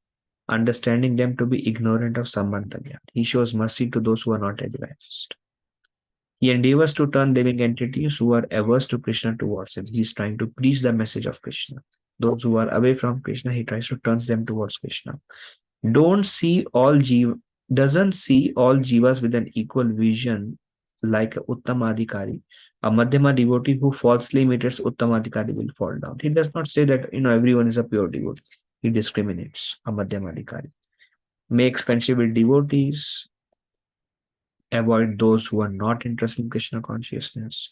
understanding them to be ignorant of Sambandha Gyan. He shows mercy to those who are not advanced. He endeavors to turn living entities who are averse to Krishna towards him. He is trying to preach the message of Krishna. Those who are away from Krishna, he tries to turn them towards Krishna. Doesn't see all jivas with an equal vision like Uttamadhikari. A Madhyama devotee who falsely imitates Uttamadhikari will fall down. He does not say that everyone is a pure devotee. He discriminates. A Madhyamadhikari makes friendship with devotees, avoid those who are not interested in Krishna consciousness,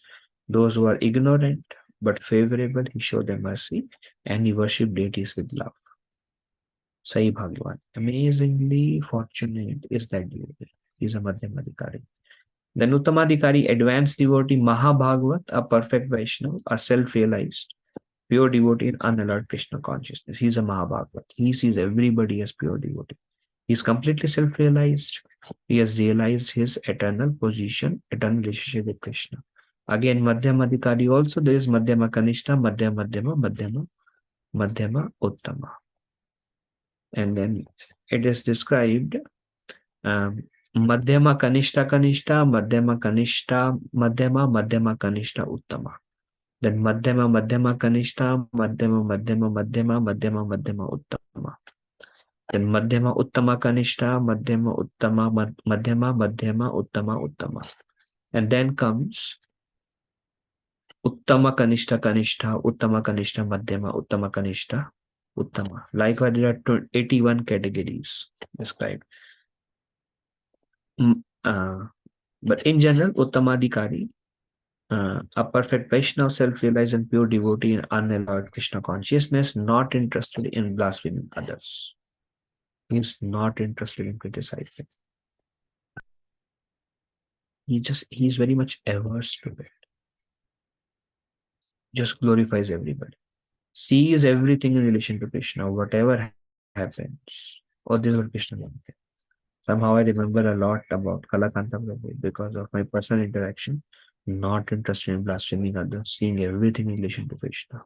those who are ignorant but favorable, he show them mercy, and he worship deities with love. Sai Bhagavan, amazingly fortunate is that devotee. He is a Madhyamadhikari. Then Uttamadhikari, advanced devotee, Mahabhagavat, a perfect Vaishnava, a self-realized, pure devotee in unalloyed Krishna consciousness. He is a Mahabhagavat. He sees everybody as pure devotee. He is completely self-realized. He has realized his eternal position, eternal relationship with Krishna. Again, Madhyamadhikari also, there is Madhyama Kanishta, Madhyama Uttama. And then it is described Madhyama Kanishta, Madhyama Kanishta Uttama. Then Madhyama Kanishta, Madhyama Uttama. Then Madhyama Uttama Kanishta, Madhyama Uttama. And then comes Uttama Kanishta, Uttama Kanishta, Madhyama Uttama Kanishta, Uttama. Likewise, there are 81 categories described. But in general, Uttamadhikari A perfect Vaishnava, self-realized and pure devotee in unalloyed Krishna consciousness, not interested in blaspheming others. He's not interested in criticizing. He's very much averse to it. Just glorifies everybody. Sees everything in relation to Krishna, whatever happens. Oh, this is what Krishna wanted. Somehow I remember a lot about Kalakanta Prabhu because of my personal interaction. Not interested in blaspheming others, seeing everything in relation to Krishna.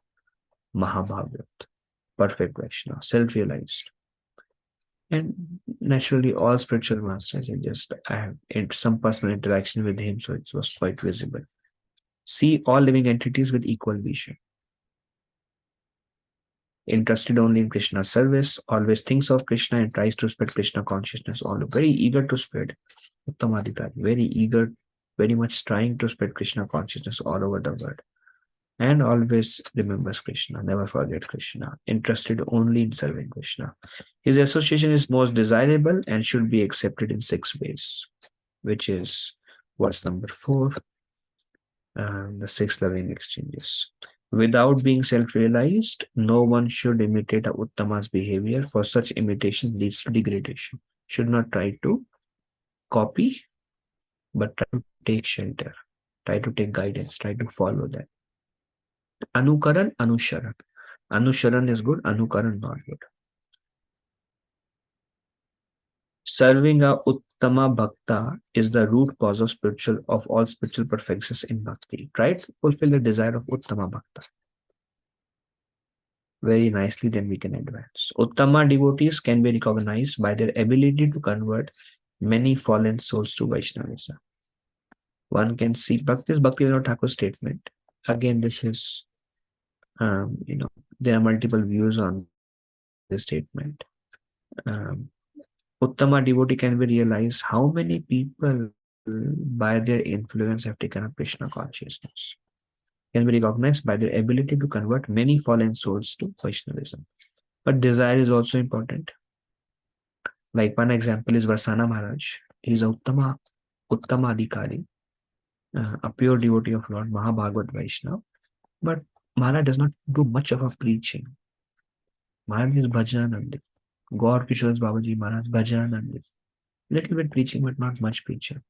Mahabhagat, perfect Vaishnava, self-realized. And naturally, all spiritual masters, I have some personal interaction with him, so it was quite visible. See all living entities with equal vision. Interested only in Krishna's service, always thinks of Krishna and tries to spread Krishna consciousness all. Very eager to spread. Uttamadikari, very eager, very much trying to spread Krishna consciousness all over the world. And always remembers Krishna, never forget Krishna, interested only in serving Krishna. His association is most desirable and should be accepted in 6 ways, which is what's number 4, the 6 loving exchanges. Without being self-realized, no one should imitate a Uttama's behavior, for such imitation leads to degradation. Should not try to copy, but try to take shelter, try to take guidance, try to follow that. Anukaran, Anusharan. Anusharan is good, Anukaran not good. Serving a Uttama Bhakta is the root cause of all spiritual perfections in Bhakti. Try to fulfill the desire of Uttama Bhakta very nicely, then we can advance. Uttama devotees can be recognized by their ability to convert many fallen souls to Vaishnavism. One can see Bhaktivinoda Thakur's statement. Again, this is, there are multiple views on this statement. Uttama devotee can be realized how many people by their influence have taken up Krishna consciousness. Can be recognized by their ability to convert many fallen souls to Vaishnavism. But desire is also important. Like one example is Varsana Maharaj. He is a Uttama Adhikari, a pure devotee of Lord Mahabhagavat Vaishnava. But Maharaj does not do much of a preaching. Maharaj is Bhajanandi. Gaur Kishore's Babaji Maharaj Bhajanandi. Little bit preaching, but not much preaching.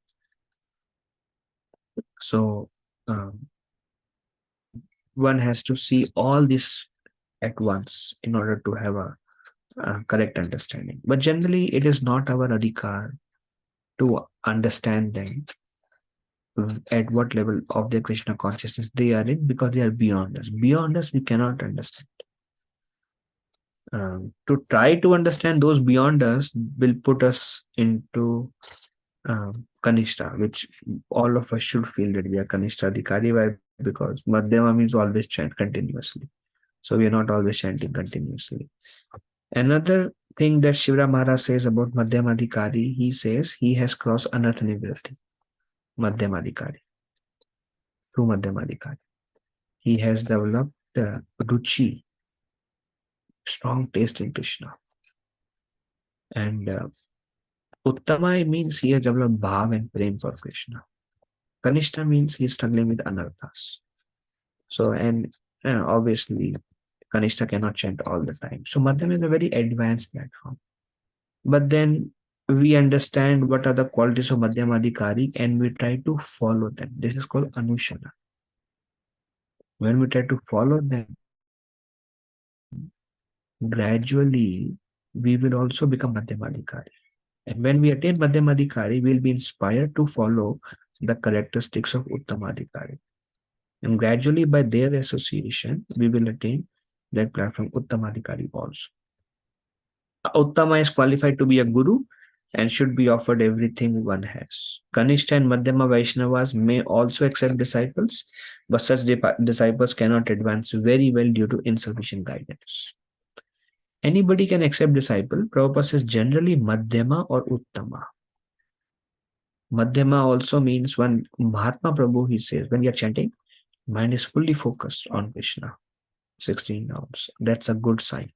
So one has to see all this at once in order to have a correct understanding. But generally, it is not our adhikar to understand them at what level of their Krishna consciousness they are in, because they are beyond us. Beyond us, we cannot understand. To try to understand those beyond us will put us into Kanishta, which all of us should feel that we are Kanishta Adhikari. Why? Because Madhyama means always chant continuously. So we are not always chanting continuously. Another thing that Shivra Maharaj says about Madhyama Adhikari, he says he has crossed Anartha Nivritti. Madhyama Adhikari. Through Madhyama Adhikari. He has developed Ruchi, strong taste in Krishna. And Uttama means he has developed Bhav and Prem for Krishna. Kanishta means he is struggling with Anarthas. So, and obviously, Kanishta cannot chant all the time. So, Madhyama is a very advanced platform. But then we understand what are the qualities of Madhyama Adhikari and we try to follow them. This is called Anushana. When we try to follow them, gradually we will also become Madhyama Adhikari. And when we attain Madhyama Adhikari, we will be inspired to follow the characteristics of Uttama Adhikari. And gradually, by their association, we will attain that platform Uttama Adhikari also. Uttama is qualified to be a guru and should be offered everything one has. Kanishta and Madhyama Vaishnavas may also accept disciples, but such disciples cannot advance very well due to insufficient guidance. Anybody can accept disciple. Prabhupada says generally Madhyama or Uttama. Madhyama also means when Mahatma Prabhu, he says, when you are chanting, mind is fully focused on Krishna. 16 rounds. That's a good sign.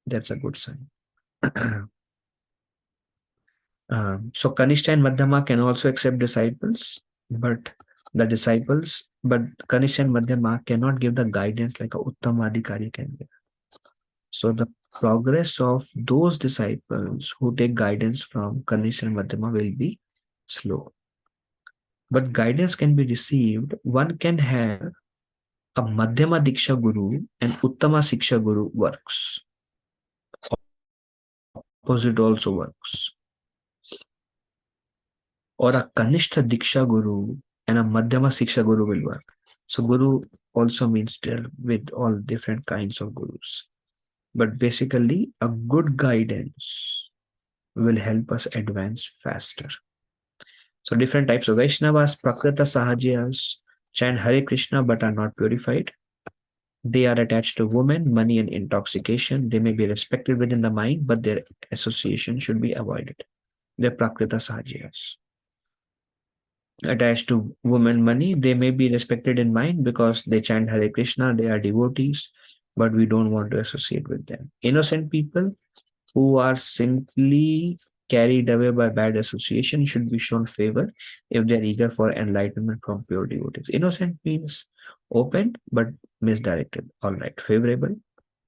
That's a good sign. So Kanishta and Madhyama can also accept disciples, but the disciples, but Kanishka and Madhyama cannot give the guidance like a Uttama Adhikari can give. So the progress of those disciples who take guidance from Kanishka and Madhyama will be slow. But guidance can be received. One can have a Madhyama Diksha Guru and Uttama Siksha Guru works. Opposite also works. Or a Kanishta Diksha Guru and a Madhyama Siksha Guru will work. So Guru also means deal with all different kinds of gurus. But basically, a good guidance will help us advance faster. So different types of Vaishnavas, Prakrita Sahajyas, chant Hare Krishna but are not purified. They are attached to women, money, and intoxication. They may be respected within the mind, but their association should be avoided. They're Prakrita Sahajyas. Attached to women, money, they may be respected in mind because they chant Hare Krishna, they are devotees, but we don't want to associate with them. Innocent people who are simply carried away by bad association should be shown favor if they are eager for enlightenment from pure devotees. Innocent means open but misdirected. All right, favorable,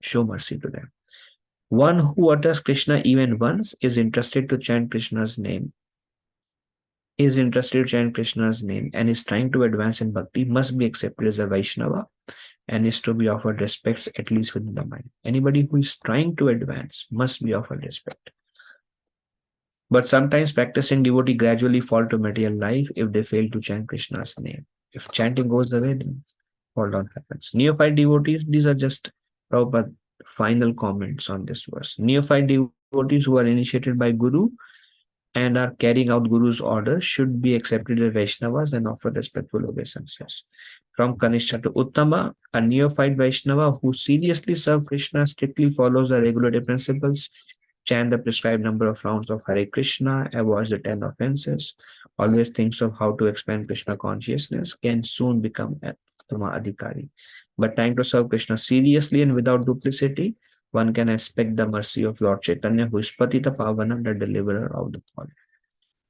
show mercy to them. One who utters Krishna even once is interested to chant Krishna's name, and is trying to advance in bhakti must be accepted as a Vaishnava and is to be offered respects at least within the mind. Anybody who is trying to advance must be offered respect. But sometimes practicing devotee gradually fall to material life if they fail to chant Krishna's name. If chanting goes away, then fall down happens. Neophyte devotees, these are just Prabhupada final comments on this verse. Neophyte devotees who are initiated by Guru and are carrying out Guru's orders should be accepted as Vaishnavas and offered respectful obeisances. From Kanishka to Uttama, a neophyte Vaishnava who seriously serves Krishna strictly follows the regulative principles, chant the prescribed number of rounds of Hare Krishna, avoids the 10 offenses, always thinks of how to expand Krishna consciousness, can soon become an Uttama Adhikari. But trying to serve Krishna seriously and without duplicity, one can expect the mercy of Lord Chaitanya, who is Patita Pavana, the deliverer of the fallen.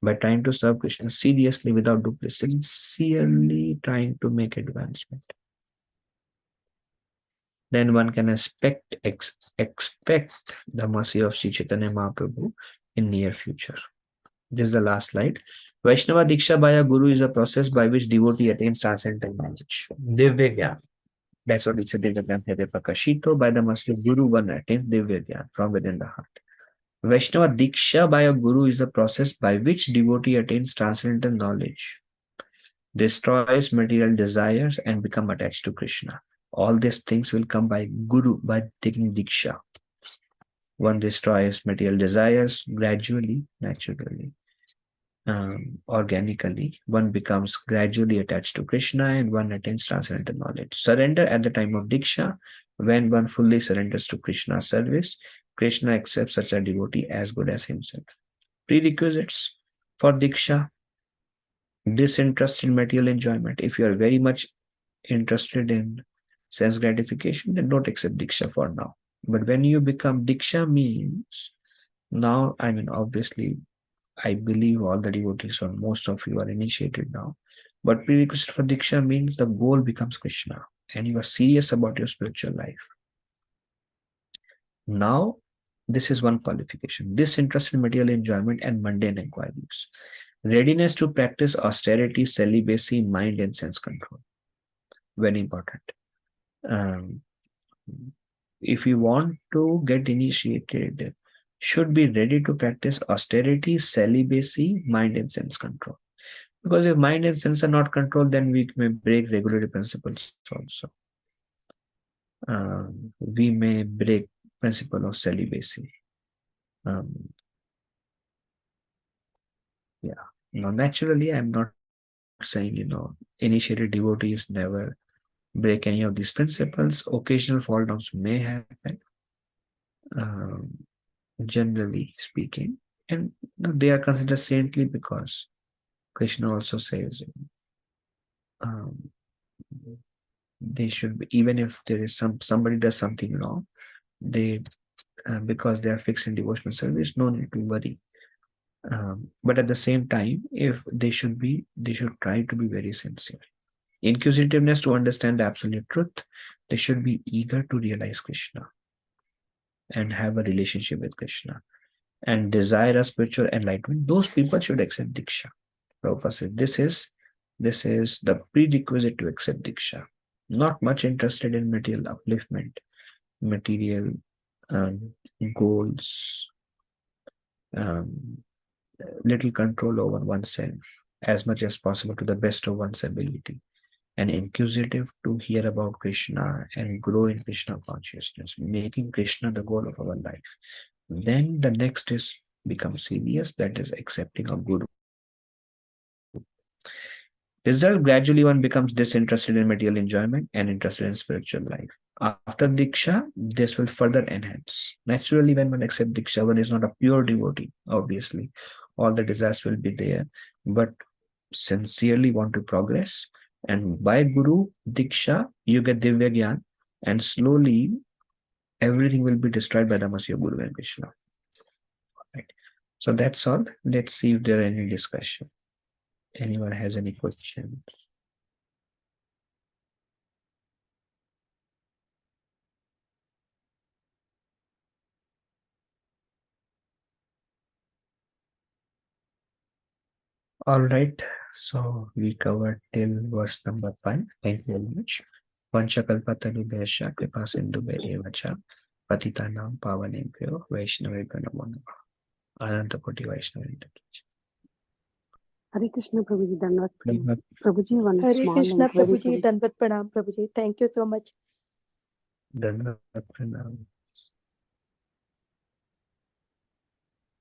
By trying to serve Krishna seriously without duplicity, sincerely trying to make advancement, then one can expect the mercy of Sri Chaitanya Mahaprabhu in near future. This is the last slide. Vaishnava Diksha by a Guru is a process by which devotee attains transcendental knowledge. Divya Gyan. That's what it said in the Granthya Prakashito. By the mercy of Guru, one attains Divya Gyan from within the heart. Vaishnava Diksha by a Guru is a process by which devotee attains transcendental knowledge, destroys material desires, and become attached to Krishna. All these things will come by Guru, by taking Diksha. One destroys material desires gradually, naturally, organically. One becomes gradually attached to Krishna and one attains transcendental knowledge. Surrender at the time of Diksha. When one fully surrenders to Krishna's service, Krishna accepts such a devotee as good as himself. Prerequisites for Diksha: disinterest in material enjoyment. If you are very much interested in sense gratification, then don't accept Diksha for now. But when you become Diksha means, now, I mean, obviously, I believe all the devotees or most of you are initiated now. But prerequisite for Diksha means the goal becomes Krishna and you are serious about your spiritual life. Now, this is one qualification: disinterest in material enjoyment and mundane inquiries. Readiness to practice austerity, celibacy, mind and sense control. Very important. If you want to get initiated, should be ready to practice austerity, celibacy, mind and sense control. Because if mind and sense are not controlled, then we may break regulatory principles also. We may break principle of celibacy. Now, naturally, I'm not saying, initiated devotees never break any of these principles. Occasional fall downs may happen, generally speaking, and they are considered saintly because Krishna also says they should be, even if there is somebody does something wrong, they because they are fixed in devotional service, no need to worry. But at the same time, if they should try to be very sincere. Inquisitiveness to understand the absolute truth. They should be eager to realize Krishna and have a relationship with Krishna and desire a spiritual enlightenment. Those people should accept Diksha. Prabhupada said, this is the prerequisite to accept Diksha. Not much interested in material upliftment, material goals, little control over oneself as much as possible to the best of one's ability, and inquisitive to hear about Krishna and grow in Krishna consciousness, making Krishna the goal of our life. Then the next is become serious, that is accepting a guru. Result, gradually one becomes disinterested in material enjoyment and interested in spiritual life. After Diksha, this will further enhance. Naturally, when one accepts Diksha, one is not a pure devotee, obviously. All the desires will be there, but sincerely want to progress. And by Guru, Diksha, you get Divya Gyan, and slowly everything will be destroyed by the mercy of Guru and Krishna. Right. So that's all. Let's see if there are any discussion. Anyone has any questions? All right, so we covered till verse number 5. Thank you very much. Vanchakalpatarubhesha kripa sindhubhe evacha patitanam pavanebhyo vaishnavebhyo namo namah. Anantakoti Vaishnava. Hare Krishna Prabhuji, Dandavat Pranam. Dandavat. Prabhuji, one Hare small Krishna inquiry. Prabhuji, Dandavat Pranam Prabhuji. Thank you so much.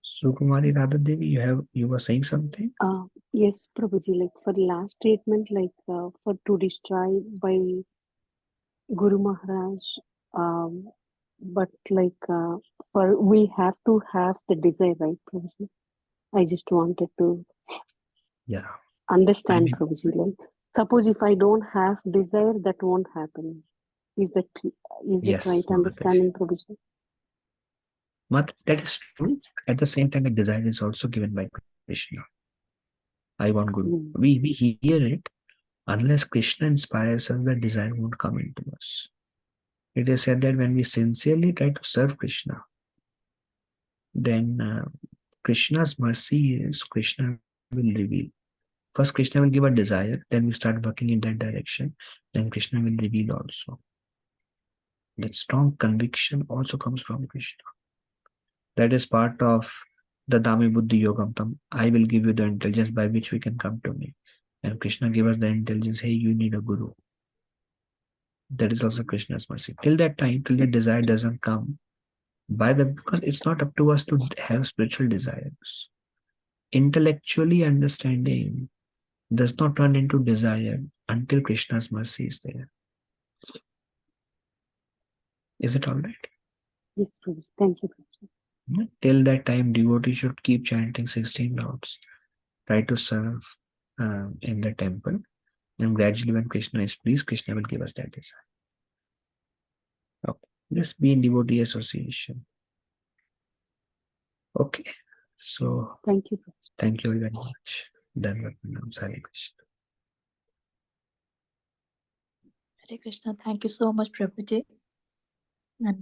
Sukumari Radha Devi, you were saying something? Yes, Prabhuji, like for last statement, like for to destroy by Guru Maharaj, but like for we have to have the desire, right, Prabhuji? I just wanted to understand, Prabhuji. Like, suppose if I don't have desire, that won't happen. Is that right understanding, Prabhuji? That is true. At the same time, the desire is also given by Krishna. I want Guru. We hear it. Unless Krishna inspires us, the desire won't come into us. It is said that when we sincerely try to serve Krishna, then Krishna's mercy is Krishna will reveal. First, Krishna will give a desire, then we start working in that direction, then Krishna will reveal also. That strong conviction also comes from Krishna. That is part of the Dami Buddhi Yogam. I will give you the intelligence by which we can come to me. And Krishna give us the intelligence, hey, you need a guru. That is also Krishna's mercy. Till that time, till the desire doesn't come, because it's not up to us to have spiritual desires. Intellectually understanding does not turn into desire until Krishna's mercy is there. Is it all right? Yes, Prabhuji. Thank you, Prabhuji. Till that time, devotee should keep chanting 16 rounds. Try to serve in the temple. And gradually, when Krishna is pleased, Krishna will give us that desire. Okay. Just be in devotee association. Okay. So, thank you. Thank you very much. Hare Krishna. Hare Krishna. Thank you so much, Prabhuji. And